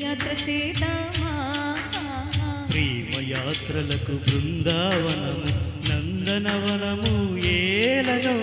యాత్ర చేద్దామా ప్రేమయాత్రలకు బృందావనము నందనవనము ఏలనో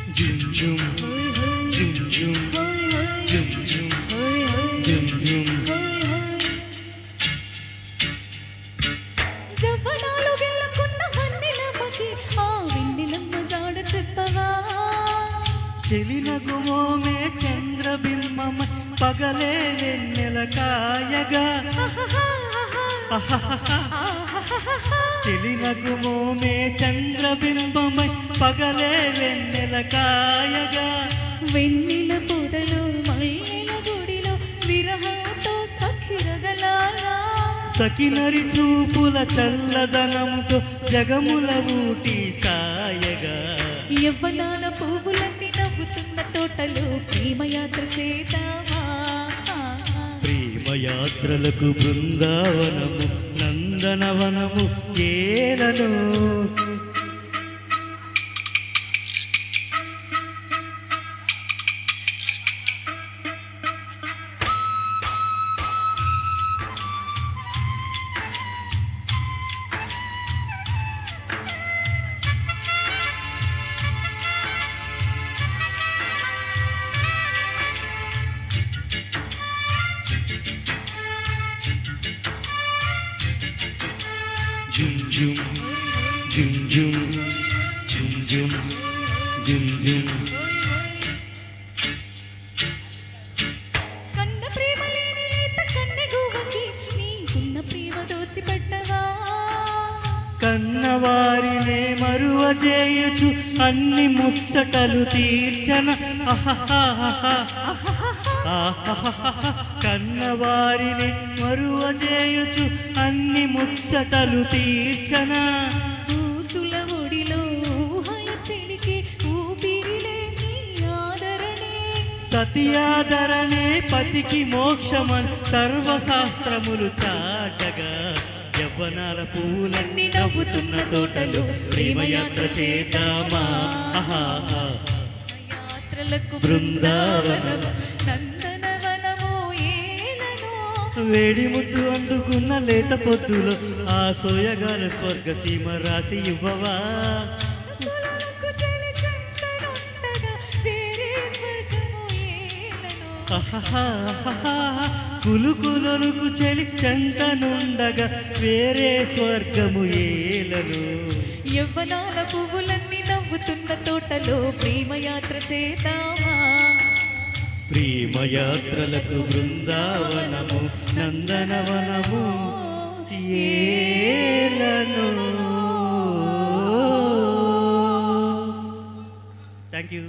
Jum jum, jum jum, jum jum, jum jum. జవ్వనాలు గెలుకున్న వన్నెలమ్మకి ఆ వెన్నెలమ్మ జాడ చెప్పవా చెలినగుమోమే చంద్రబింబమ పగలే వెన్నెల కాయగా చెలినగుమోమే చంద్రబింబమై పగలే వెన్నెల కాయగా వెన్నెల పొదలో మల్లెల గుడిలో విరహంతో సఖిరగలాలా సకినరి చూపుల చల్లదనంతో జగముల ఊటి సాయగా యవ్వనాల పువ్వులన్నీ నవ్వుతున్న తోటలో ప్రేమయాత్ర చేద్దామా ప్రేమయాత్రలకు బృందావనము నందనవనము ఏలనో Jum jum, jum jum, jum jum, jum jum. కన్న ప్రేమ లేని లేత కన్నె గువ్వకి నీకున్న ప్రేమ దోచిపెట్టవా కన్నవారినే మరువ చేయొచ్చు అన్ని ముచ్చటలు తీర్చన కన్నవారిని మరువ చేయొచ్చు అన్ని ముచ్చటలు తీర్చన ఊసుల ఒడిలో ఊహల చెలికి ఊపిరిలే నీ ఆదరణే సతియాదరణే పతికి మోక్షమన్ సర్వశాస్త్రములు చాటగా యవ్వనాల పూలన్నీ నవ్వుతున్న తోటలో ప్రేమయాత్ర చేద్దామా యాత్రలకు బృందావనము నందనవనము ఏలనో వేడి ముద్దు అందుకున్న లేత పొద్దులో ఆ సోయగాల స్వర్గ సీమ రాసి ఇవ్వవా కులలకు చెలి చెంతనుండగా వేరే స్వర్గము ఏలనో కులుకులొలుకు చెలి చెంతనుండగా వేరే స్వర్గము ఏలను యవ్వనాల పువ్వులన్నీ నవ్వుతున్న తోటలో ప్రేమయాత్ర చేద్దామా ప్రేమయాత్రలకు బృందావనము నందనవనము ఏలను. Thank you.